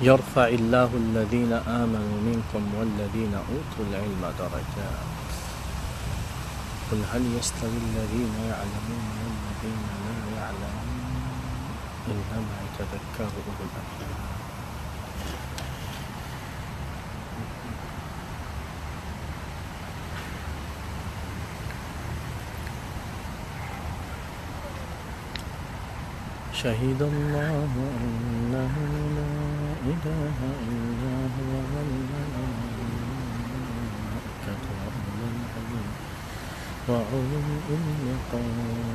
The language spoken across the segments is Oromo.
يرفع الله الذين آمنوا منكم والذين أوتوا العلم درجات قل هل يستوي الذين يعلمون والذين لا يعلمون إنما يتذكر أولو الألباب. شهد الله أنه لا إله إلا هو والملائكة وأولو العلم قائما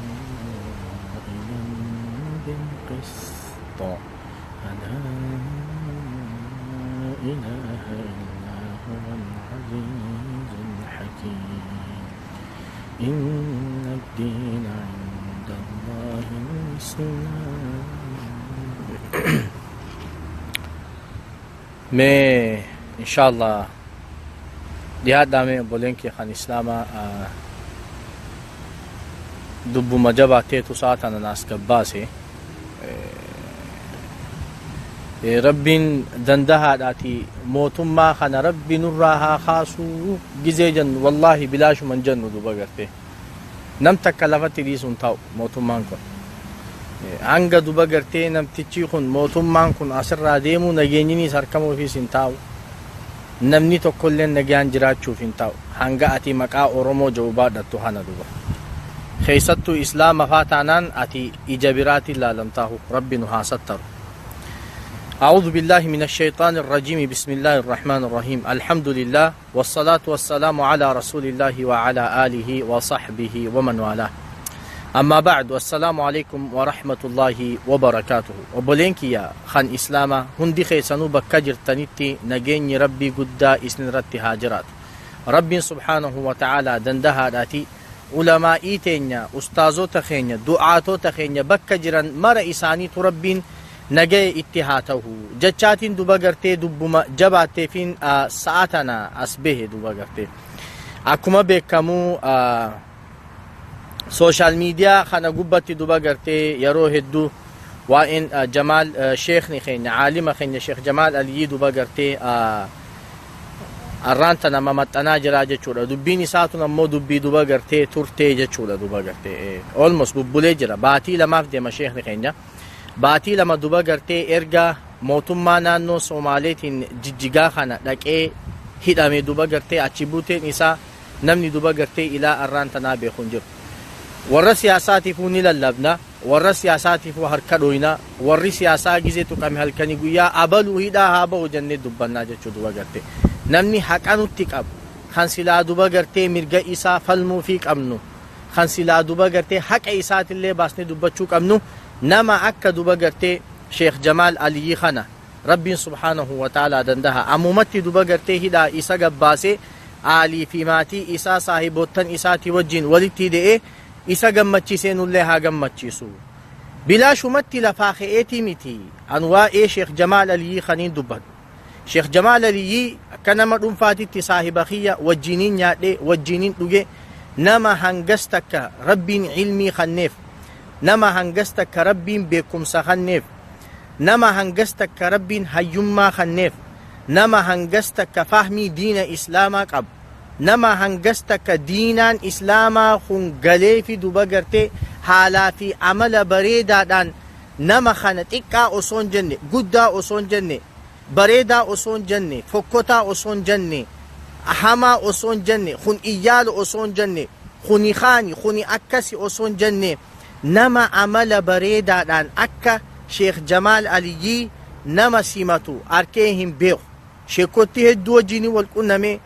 بالقسط لا إله إلا هو العزيز الحكيم إن الدين عند الله الإسلام. मैं इंशाअल्लाह दिहादा में बोलें कि खान इस्लामा दुब्बू मजब आते तो साथ अनानास कब्बा से रब्बिन दंदहा दाती मोतुम्मा खाना रब्बिन उर्राहा खासू गिजेजन वल्लाही बिलाश मंजन दुबा करते नम तक कलावती री सुनता मोतुम्मा को anga duba gartee namtichi kun mootummaan kun asirraa deemuu nageenyinis harkama ofiis hin taa'u namni tokkollee nagaan jiraachuuf hin taa'u hanga ati maqaa oromoo jedhu baadhattu hana duba keessattuu islaama faataanaan ati ija biraatiin laalamtaahu rabbi nu haa sattaru. أعوذ بالله من الشيطان الرجيم بسم الله الرحمن الرحيم الحمد لله والصلاة والسلام على رسول الله وعلى آله وصحبه ومن والاه أما بعد والسلام عليكم ورحمة الله وبركاته. وبولينك يا خان إسلاما هندي خيسانو بكجر تنتي نجيني ربي قدا إسن رتي هاجرات ربي سبحانه وتعالى دندها داتي علماء إيتينيا أستاذو تخينيا دعاتو تخينيا بكجرا مر إساني تربين نجي اتهاته جتشاتين دوباغرتي دوبما جباتي فين ساعتنا أسبه دوباغرتي أكما بكمو سوشال ميديا خانا قبتي دوبا قرتي يرو هدو وإن جمال شيخ نخين عالم خين شيخ جمال علي دوبا قرتي الرانتنا ممتنا جراجة چولا دوبيني ساتنا مو دوبا قرتي تورتي جچولا دوبا قرتي almost ببولي جرا باتي لما في ديما شيخ نخين باتي لما دوبا قرتي ارقا موتما نانو سوماليتين ججيغا خانا لكي هدامي دوبا قرتي اچبوتي نسا نمني دوبا قرتي الى الرانتنا بيخنجر warra siyaasaatiifuu ni lallabna warra siyaasaatiifuu harka dhoyna warri siyaasaa gizeetu qame halkanii guyyaa abaluu hidhaa haa ba'u jennee dubbannaa jechuu duba garte namni haqa nutti qabu kan silaa duba gartee mirga isaa falmuu fi qabnu kan silaa duba gartee haqa isaatillee baasnee dubbachuu qabnu nama akka duba gartee sheekh jamaal aliyyi kana rabbiin subhaanahu wa ta'aalaa dandaha ammumatti duba gartee hidhaa isa gabbaasee aalii fi maatii isaa saahiboottan isaatii wajjin walitti hidhee isa gammachiiseenullee haa gammachiisu bilaashumatti lafaa ka'eetii miti an waa'ee sheekh jamaal aliyyi kaniin dubbadhu sheekh jamaal aliyyi akka nama dhuunfaatitti saahiba kiyya wajjiniin nyaadhee wajjiniin dhuge nama hangas takka rabbiin ilmii kanneef nama hangas takka rabbiin beekumsa kanneef nama hangas takka rabbiin hayyummaa kanneef nama hangas takka fahmii diina islaamaa qabu nama hangas takka diinaan islaamaa kun galee fi duba gartee haalaa fi amala bareedaadhaan nama kana xiqqaa osoon jenne guddaa osoon jenne bareedaa osoon jenne fokkotaa osoon jenne hamaa osoon jenne kun iyyaalu osoon jenne kuni khaani kuni akkasi osoon jenne nama amala bareedaadhaan akka sheekh jamaal aliyyi nama simatu arkee hin beeku sheekotti hedduu wajjiniin wal qunname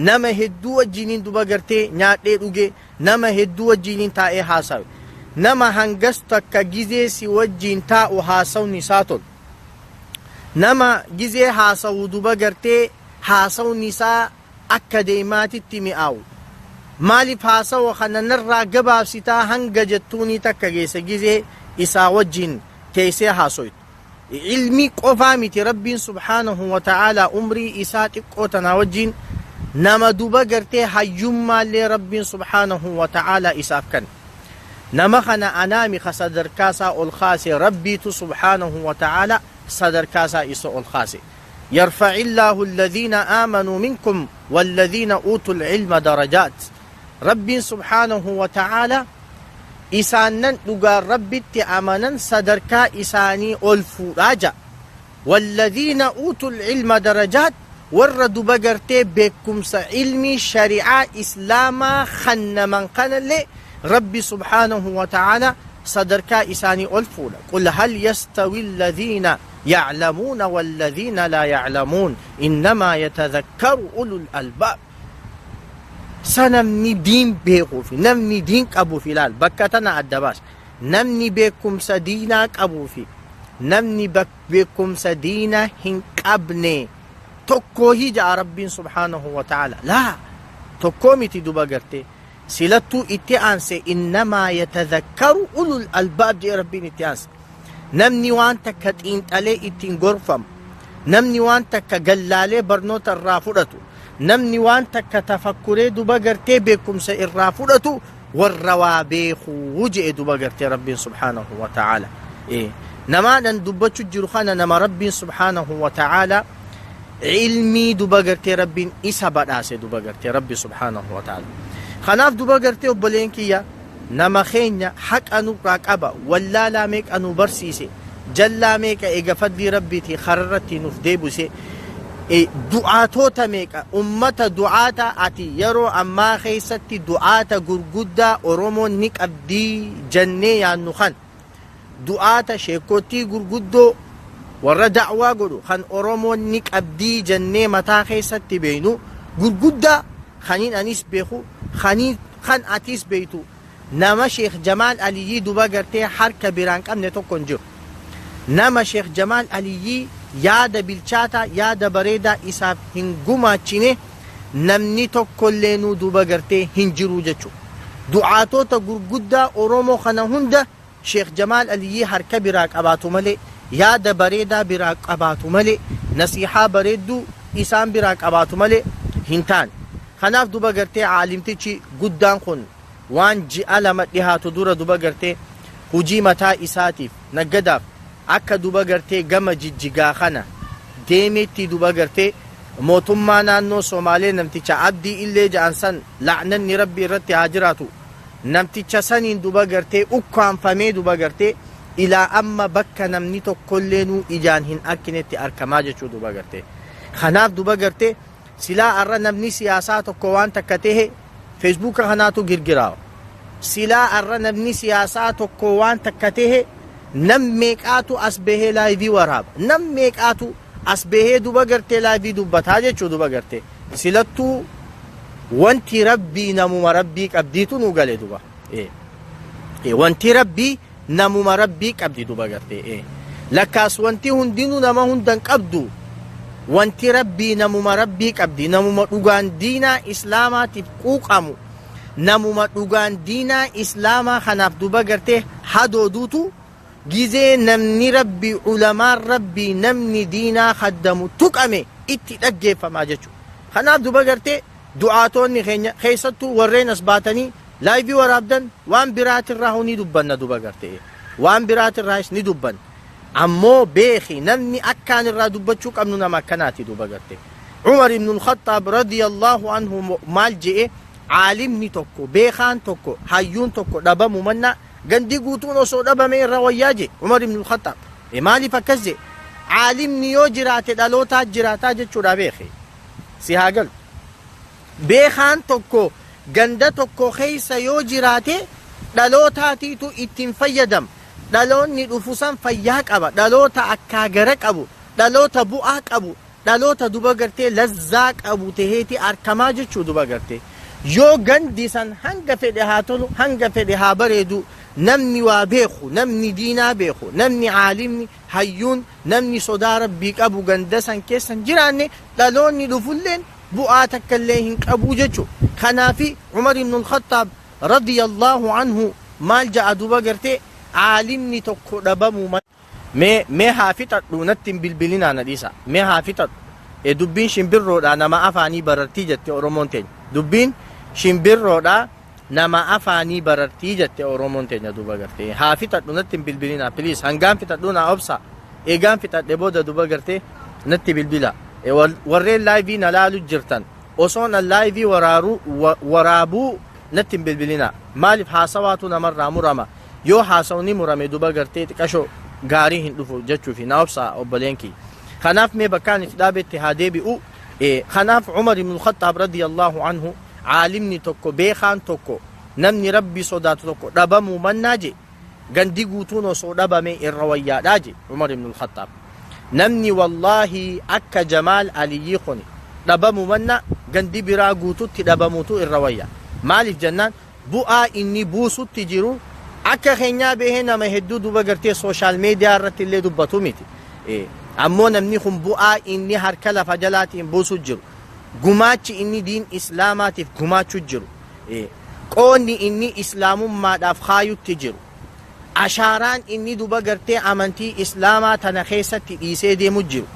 nama hedduu wajjiniin duba gartee nyaadhee dhuge nama hedduu wajjiniin taa'ee haasawe nama hangas takka gizee si wajjin taa'u haasawni isaa tol nama gizee haasawu duba gartee haasawni isaa akka deemaatitti mi'aawu maaliif haasawa kananarraa gabaabsitaa hanga jettuunii takka geessa gizee isaa wajjin teessee haasoytu ilmi qofaa miti rabbiin subhaanahu wa ta'aalaa umrii isaa xiqqoo tanaa wajjin nama duba gartee hayyummaallee rabbiin subhaanahu wa ta'aalaa isaaf kan nama kana anaami ka sadarkaasaa ol kaase rabbiitu subhaanahu wa ta'aalaa sadarkaasaa isa ol kaase يرفع الله الذين آمنوا منكم والذين أوتوا العلم درجات رب سبحانه وتعالى إسانن دقار ربي تأمنا صدركا إساني الفراجة والذين أوتوا العلم درجات ورد بقرتي بكم علمي شريعة إسلاما خن من قنل ربي سبحانه وتعالى صدركا إساني الفولا قل هل يستوي الذين يعلمون والذين لا يعلمون إنما يتذكر أولو الألباب سنمني دين بيقو في نمني دين أبو فلال بكتنا الدباس نمني بكم سدينك أبو في نمني بكم سدينة هنك أبني تكو هجا ربي سبحانه وتعالى لا تكو متي دبقرتي سلطو اتعانسي إنما يتذكر أولو الألباب دي ربي اتعانسي نمني وانتا كتين تالي اتين غرفم نمني وانتا كقلالي برنوت الرافورتو نمني وانتا كتفكري دبقرتي بكم سإرافورتو والروابيخ وجئ دبقرتي ربي سبحانه وتعالى إيه نما ندبتشو الجرخانة نما ربي سبحانه وتعالى علمي دبقرتي ربي إسا بداسي دبقرتي ربي سبحانه وتعالى خناف دبقرتي وبلينكيا نما خينيا حق أنو راقبا ولا لا ميك أنو برسيسي جلا ميك إيقا فدي ربي تي خررتي نفديبوسي دعاتوتا ميك أمتا دعاتا أتي يرو أما خيستي دعاتا قرقودا أرومو نيك أبدي جنة يا نخان دعاتا شيكوتي قرقودو ورا دعوا قدو خان أرومو نيك أبدي جنة متا خيستي بينو قرقودا خانين أنيس بيخو خان أتيس بيتو نما شيخ جمال علي دوبا قرتي حركة برانك أمني توقن جو نما شيخ جمال علي يادا بالشاتا يادا بريدا إساف هنقوما چيني نمني توقن لينو دوبا قرتي هنجرو جچو دعاتو تا قرقودا أورومو خنا هندا شيخ جمال علي حركة براك أباتو ملي يادا بريدا براك أباتو ملي نصيحة بريدو إسان براك أباتو ملي هنتان خناف دوبا قرتي عالمتي چي قدان خن وان جئ لما دهاتو دورا دوبا قرتي هجي متا إساتيف نقداف أكا دوبا قرتي قم ججيقا خنا ديميتي دوبا قرتي موتما نانو سومالي نمتيچا عبدي إلي جانسان لعنني ربي رتي عجراتو نمتيچا سنين دوبا قرتي أكوان فمي دوبا قرتي إلى أما بكا نمنيتو كلينو إجانهن أكنتي أركماجة دوبا قرتي خناف دوبا قرتي سلا أرى نبني سياساتو كوان تكتيه فيسبوك خناتو غرغراو سلا أرى نبني سياساتو كوان تكتيه نميكاتو أسبه لايفي وراب نميكاتو أسبه دوبا قرتي لايفي دوبتاجة چو دوبا قرتي سلتو وانتي ربي نمو مربيك أبديتو نوغالي دوبا وانتي ربي نمو مربيك أبدي دوبا قرتي لكاس وانتي هندينو نما هندن قبدو وانتي ربي نمو ربيك أبدي نمو مدوغان دينا إسلاما تبقوقامو نمو مدوغان دينا إسلاما خناف دوبا قرته حدو دوتو جيزي نمني ربي علماء ربي نمني دينا خدمو تقامي اتتقجي فما جاتشو خناف دوبا قرته دعاتوني خيستو ورين أسباتني لايفي ورابدن وان برات الراهوني دبنا دوبا قرته وان برات الراهش ندبن أمو بيخي نمني أكان الرادوبتشو أمننا مكاناتي دوبا قرتي عمر بن الخطاب رضي الله عنه مالجئ عالمني توكو بيخان توكو حيون توكو دبا ممنا قندي قوتون وصو دبا مين رواياجي عمر بن الخطاب مالي فكزي عالمني يو جراتي دالوتا جراتا جتشو دا بيخي سيها قل بيخان توكو قندا توكو خيسا يو جراتي دالوتا تيتو اتن فيدم dhaloonni dhufusan fayyaa qaba dhaloota akkaagara qabu dhaloota bu'aa qabu dhaloota duba gartee lazzaa qabu taheeti arkamaa jechuu duba gartee yoo gandi san hanga fedhe haa tolu hanga fedhe haa bareedu namni waa beeku namni diinaa beeku namni caalimni hayyuun namni sodaa rabbii qabu ganda san keessan jiraanne dhaloonni dhufulleen bu'aa takkaillee hin qabu jechuu kanaafi Umar ibn al-Khattab radiyallahu anhu maal ja'a duba gartee عالمني توكو دبمو مي حافظت دونتين بالبلينا نديسا مي حافظت دبين شمبرو دا نما افاني بررتي جت اورومونتين دبين شمبرو دا نما افاني بررتي جت اورومونتين دوبا غرتي حافظت دونتين بالبلينا بليز هنغام فتت دونا اوبسا ايغام فتت دبودا دوبا غرتي natti bilbila warreen laayivii na laalu jirtan osoon an laayivii waraabuu natti hin bilbilina maaliif haasawaatu namarraa murama yoo haasawni murame duba gartee xiqqashoo gaarii hin dhufu jechuufi na obsa obboleenkii kanaaf mee bakkaan itti dhaabetti haa deebi'u kanaaf Umar ibn Khattaab radiyallahu anhu caalimni tokko beekaan tokko namni rabbi sodaatu tokko dhabamuu mannaa je gandi guutuun osoo dhabame irra wayyaadhaa je Umar ibn Khattaab namni wallaahi akka Jamaal Aliyyi kuni dhabamuu manna gandi biraa guututti dhabamuutu irra wayya maaliif jennaan bu'aa inni buusutti jiru akka keenyaa bahee nama hedduu duba gartee sooshaal meediyaa irratti illee dubbatu miti ammoo namni kun bu'aa inni harka lafa jalaatiin buusu jiru gumaachi inni diin islaamaatiif gumaachu jiru qoonni inni islaamummaadhaaf kaayutti jiru ashaaraan inni duba gartee amantii islaamaa tana keessatti dhiisee deemu jiru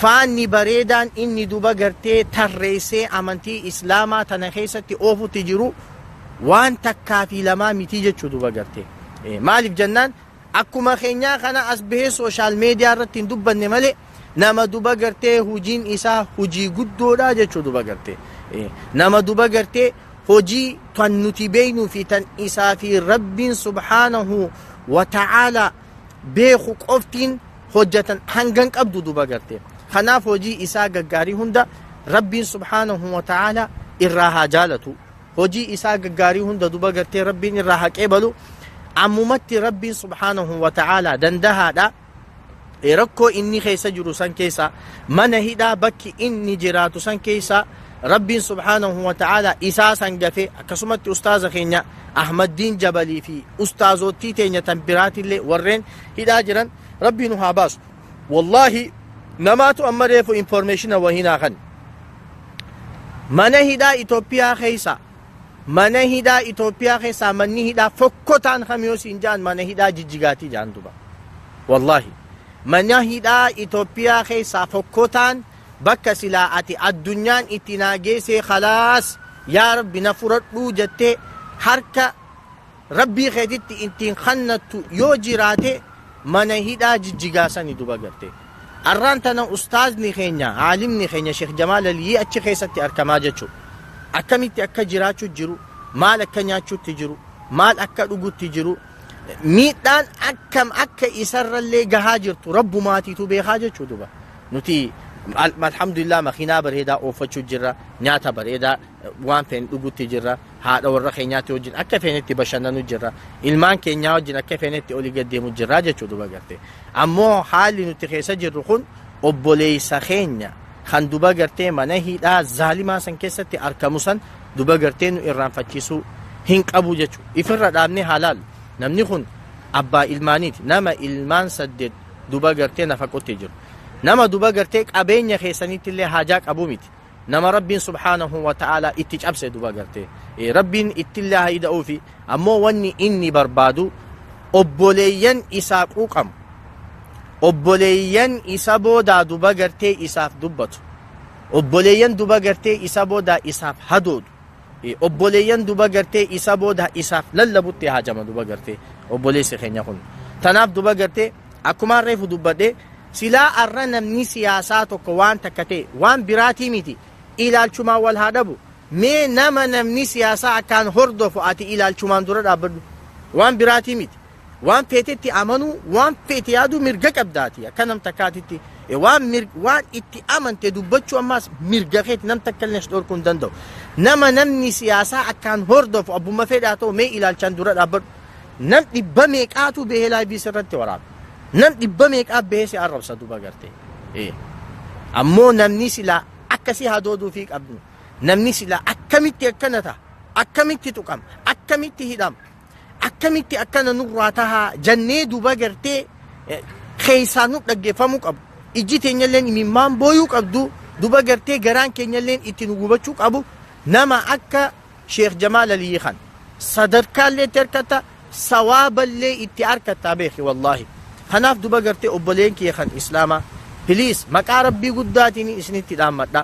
faanni bareedaan inni duba gartee tarreessee amantii islaamaa tana keessatti oofutti jiru waan takkaa fi lamaa miti jechuu duba gartee maaliif jennaan akkuma keenyaa kana as bahee sooshaal meediyaa irratti hin dubbanne malee nama duba gartee hujiin isaa hujii guddoodha jechuu duba gartee nama duba gartee hojii tan nuti beeynuu fi tan isaa fi rabbiin subhaanahu wa ta'aalaa beeku qoftiin hojjetan hangan qabdu duba gartee kanaaf hojii isaa gaggaarii hunda rabbiin subhaanahu wa ta'aalaa irraa haa jaalatu hojii isaa gaggaarii hunda duba gartee rabbiin irraa haa qeebalu ammumatti rabbiin subhaanahu wa ta'aalaa dandahaadha rakkoo inni keessa jiru san keessa mana hidhaa bakki inni jiraatu san keessa rabbiin subhaanahu wa ta'aalaa isaa san gafe akkasumatti ustaaza keenya Ahmaddiin Jabalii fi ustaazottii teenya tan biraatillee warreen hidhaa jiran rabbiin haa baasu wallaahi namaatu amma reefu informationa wahinaa kan mana hidhaa Itoophiyaa keessa manni hidhaa fokkotaan kamiyoosiin jaan mana hidhaa Jijjigaatii jaan duba wallaahi mana hidhaa Itoophiyaa keessaa fokkotaan bakka silaa ati addunyaan itti naageessee khalaas yaa rabbi na furadhuu jettee harka rabbii keetitti ittiin kannattu yoo jiraate mana hidhaa Jijjigaasanii duba gartee arraan tana ustaazni keenya aalimni keenya Sheekh Jamaal Aliyyi achi keessatti argamaa jechuudha akkamitti akka jiraachuu jiru maal akka nyaachuutti jiru maal akka dhugutti jiru miidhaan akkam akka isarrallee gahaa jirtu rabbumaatiitu beekaa jechuu duba nuti alhamdulillah makiinaa bareedaa oofachuu jirra nyaata bareedaa waan feene dhugutti jirra haadha warra keenyaatti wajjin akka feenetti bashannanu jirra ilmaan keenyaa wajjin akka feenetti olii gaddeemu jirra jechuu duba gartee ammoo haalli nuti keessa jirru kun obboleessa keenya kan duba gartee mana hidhaa zaalimaa san keessatti argamu san duba gartee nu irraanfachiisuu hin qabu jechuu ifirra dhaabnee halaal namni kun abbaa ilmaaniiti nama ilmaan 8 duba gartee nafaqotti jiru nama duba gartee qabeenya keessanitti illee haajaa qabu miti nama rabbiin subhaanahu wa ta'aalaa itti cabse duba gartee rabbiin ittillee haida'uu fi ammoo wanni inni barbaadu obboleeyyan isaa quuqamu obboleeyyan isa boodaa duba gartee isaaf dubbatu obboleeyyan duba gartee isa boodaa isaaf hadoodu obboleeyyan duba gartee isa boodaa isaaf lallabutti haajama duba gartee obboleessi keenya kun tanaaf duba gartee akkuma reefu dubbadhe silaa arra namni siyaasaa tokko waan takka ta'e waan biraatii miti ilaalchumaa wal haa dhabu mee nama namni siyaasaa akkaan hordofu ati ilaalchumaan dura dhaabbadhu waan biraatii miti waan feetetti amanuu waan feete yaaduu mirga qabdaati akka nam takkaatitti waan itti amante dubbachuu ammaas mirga keeti nam takka illee dhorkuu hin danda'u nama namni siyaasaa akkaan hordofu abbuma fedhaa ta'u mee ilaalchaan dura dhaabbadhu nam dhibba meeqaatu bahee laayivii irratti waraaba nam dhibba meeqaa bahee si arrabsa duba gartee ammoo namni silaa akkasii hadooduu fi qabnu namni silaa akkamitti akkana ta'a akkamitti tuqama akkamitti hidhama akkamitti akkana nurraa tahaa jannee duba gartee keessaa nu dhaggeeffamuu qabu ijji teenyalleen imimmaan booyuu qabdu duba gartee garaan keenyalleen itti nu gubachuu qabu nama akka Sheekh Jamaal Aliyyi kan sadarkaallee itti harkata sawaaballee itti harkata beeki wallaahi kanaaf duba gartee obboleen kiyya kan islaamaa piliis maqaa rabbii guddaatiin isinitti dhaammadha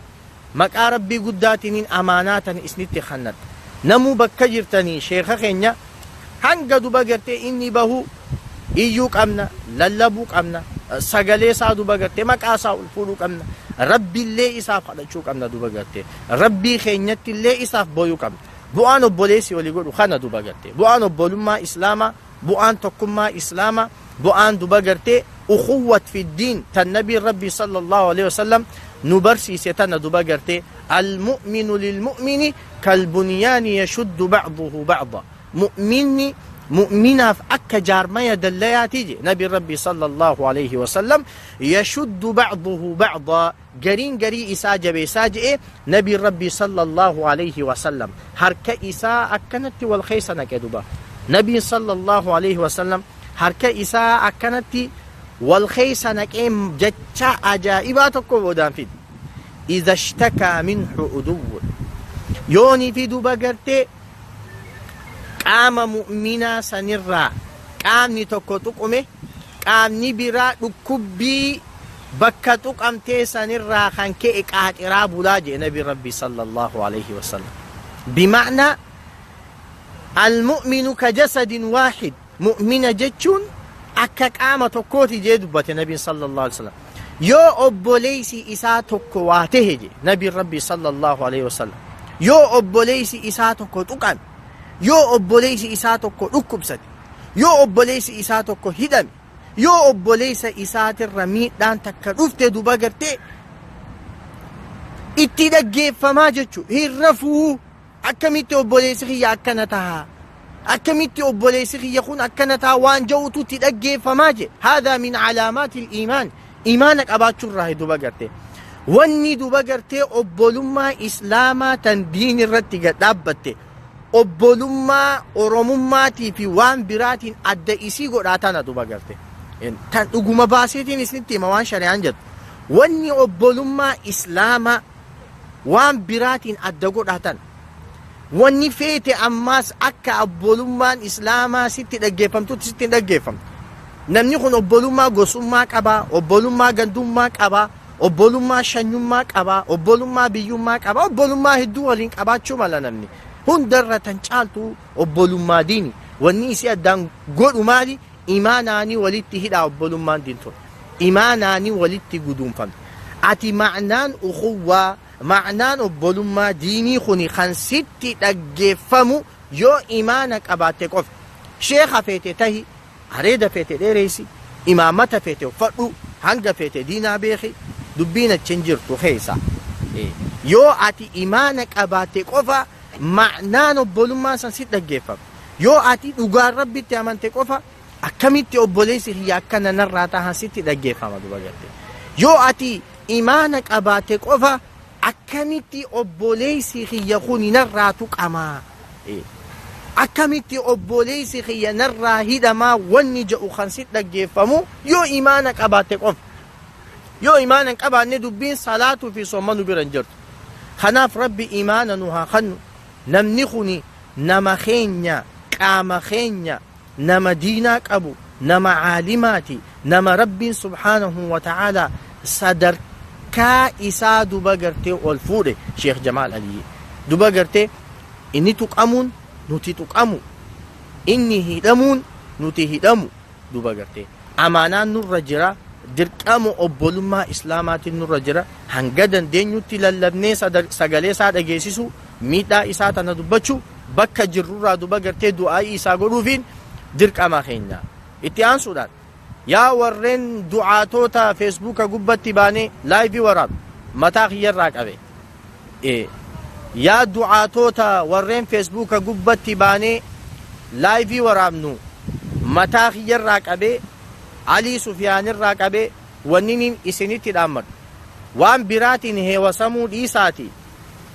maqaa rabbii guddaatiin amaanaatan isinitti kannadha namuu bakka jirtanii sheekha keenya hanga duba gartee inni bahu iyyuu qabna lallabuu qabna sagalee isaa duba gartee maqaa isaa ol fuudhuu qabna rabbiillee isaaf kadhachuu qabna duba gartee rabbii keenyatti illee isaaf booyuu qabna bu'aan obboleessi walii godhu kana duba gartee bu'aan obbolummaa islaamaa bu'aan tokkummaa islaamaa bu'aan duba gartee ukhuwwat fi diin tan nabii rabbii sallallahu alaihi wasallam nu barsiise tana duba gartee المؤمن للمؤمن كالبنيان يشد بعضه بعضا مؤمنا فأكا جارمية دلياتي نبي ربي صلى الله عليه وسلم يشد بعضه بعضا قرين قري إساجة بإساجة نبي ربي صلى الله عليه وسلم هركا إساء أكنت والخيسة نكدبا نبي صلى الله عليه وسلم هركا إساء أكنت والخيسة نكيم جتشا أجائباتك ودان فيد إذا اشتكى منه عدو يوني في دبقرتي قام مؤمنا سنرى قامني توكو تقومي قامني برا كبي بكا تقمتي سنرى خانكي إقاهت إراب ولاجئ نبي ربي صلى الله عليه وسلم بمعنى المؤمن كجسد واحد مؤمن جتشون أكا قام توكوتي جدبت نبي صلى الله عليه وسلم يو أبوليسي إسا توكو واتهجي نبي ربي صلى الله عليه وسلم يو أبوليسي إسا توكو تقام يو أبوليسي إسا توكو ركبست يو أبوليسي إسا توكو هدم يو أبوليسي إسا الرميد دان تكرفت دوباقرتي اتدقى فما جتشو هرفو أكميتي أبوليسي خي أكنتها أكميتي أبوليسي خي يكون أكنتها وان جوتو تدقى فما جي هذا من علامات الإيمان إيمانك أباتشو الراهي دوباقرتي واني دوباقرتي أبولما إسلاما تندين الرتقى دابتي obbolummaa oromummaatii fi waan biraatiin adda isii godhaatana duba garte tan dhuguma baaseetiin isinitti hima waan shari'aan jedhu wanni obbolummaa islaamaa waan biraatiin adda godhaatan wanni feete ammaas akka obbolummaan islaamaa sitti dhaggeeffamtutti sitti hin dhaggeeffamtu namni kun obbolummaa gosummaa qabaa obbolummaa gandummaa qabaa obbolummaa shanyummaa qabaa obbolummaa biyyummaa qabaa obbolummaa hedduu waliin qabaachuu mala namni هندرة تنشالتو أبولوما ديني والنيسي أدان قولوا مالي إيماناني ولدتي هدا أبولوما دينتو إيماناني ولدتي قدوم فان أتي معنان أخوة معنان أبولوما ديني خوني خانسيتي تقفمو يو إيمانك أباتك أف شيخ فيتي تهي عريدة فيتي ديريسي إمامة فيتي وفرقو هنگا فيتي دينا بيخي دبينة تشنجر تخيسا يو أتي إيمانك أباتك أفا معنaan obbolummaa san sit dhaggeeffama yoo ati dhugaan rabbitti amante qofa akkamitti obboleessi kiyya akkana narraa tahan sitti dhaggeeffama duba garte yoo ati imaana qabaate qofa akkamitti obboleessi kiyya kuni narraa tuqamaa akkamitti obboleessi kiyya narraa hidhamaa wanni jedhu kan sit dhaggeeffamu yoo imaana qabaate qofa yoo imaana hin qabaanne dubbiin salaatuu fi soommanuu bira hin jirtu kanaaf rabbi imaana nu haa kennu namni kuni nama keenya qaama keenya nama diinaa qabu nama caalimaati nama rabbiin subhaanahu wa ta'aalaa sadarkaa isaa duba gartee ol fuudhe sheekh jamaal aliyyi duba gartee inni tuqamuun nuti tuqamu inni hidhamuun nuti hidhamu duba gartee amaanaan nurra jira dirqama obbolummaa islaamaatiin nurra jira hanga dandeenyutti lallabnee sagalee isaa dhageessisu miidhaa isaa tana dubbachuu bakka jirrurraa duba gartee du'aa'ii isaa godhuufiin dirqama keenya itti aansuudhaan yaa warreen du'aatota feesbuuka gubbatti baanee laayivii waraab mataa kiyyarraa qabe yaa du'aatota warreen feesbuuka gubbatti baanee laayivii waraabnu mataa kiyyarraa qabe alii sufyaanirraa qabe wanniniin isinitti dhaammadhu waan biraatiin heewasamuu dhiisaati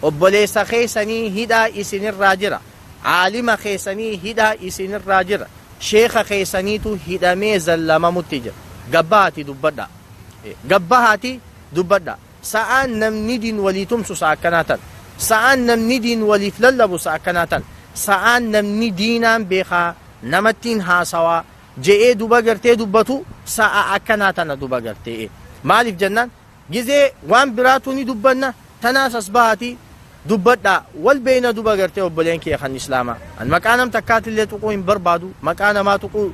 obboleessa keessanii hidhaa isinirraa jira caalima keessanii hidhaa isinirraa jira sheeka keessaniitu hidhamee zallamamutti jira gabbahaati dubbadha gabbahaati dubbadha sa'aan namni diin walii tumsu sa akkanaatan sa'aan namni diin waliif lallabu sa akkanaatan sa'aan namni diinaan beekaa namattiin haasawaa je'ee duba gartee dubbatu sa'a akkanaatana duba gartee maaliif jennaan gizee waan biraatu ni dubbanna tanaas asbahaati dubbadha wal beeyna duba gartee obboleen kee kan islaamaa an maqaa nam takkaatillee tuquu hin barbaadu maqaa namaa tuquu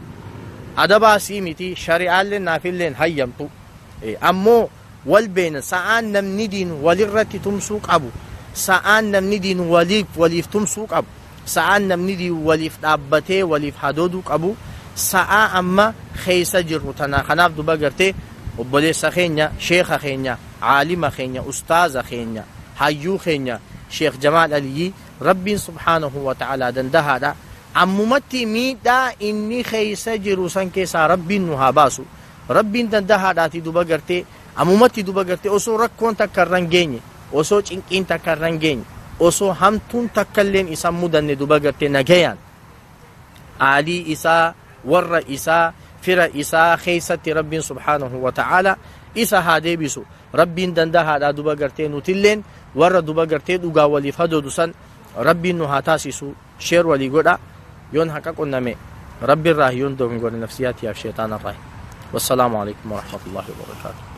adabaa sii miti shari'aallee naafilleen hayyamtu ammoo wal beena sa'aan namni diin walirratti tumsuu qabu sa'aan namni diin waliif tumsuu qabu sa'aan namni diin waliif dhaabbatee waliif hadooduu qabu sa'a amma keessa jirru tana kanaaf duba gartee obboleessa keenya sheekha keenya عالم خينيا أستاذ خينيا حيو خينيا شيخ جمال علي ربي سبحانه وتعالى دندها دا عمومتي ميدا إني خيسا جروسان كيسا ربي نهاباسو ربي دندها دا تي دوبا گرتي عمومتي دوبا گرتي أسو ركون تكرن جيني أسو چنكين تكرن جيني أسو همتون تكلين إسا مدن دوبا گرتي نگيان علي إسا ور إسا فر إسا خيسة ربي سبحانه وتعالى إسا هادي بيسو ربين دنده دا دوبا گرتي نوتلين ور دوبا گرتي دوغا ولي فدو دوسن ربين نو هاتاسيسو شير ولي غدا يون حقا قنمي ربي الراهيون دوغن غور نفسياتي الشيطان الراهي والسلام عليكم ورحمة الله وبركاته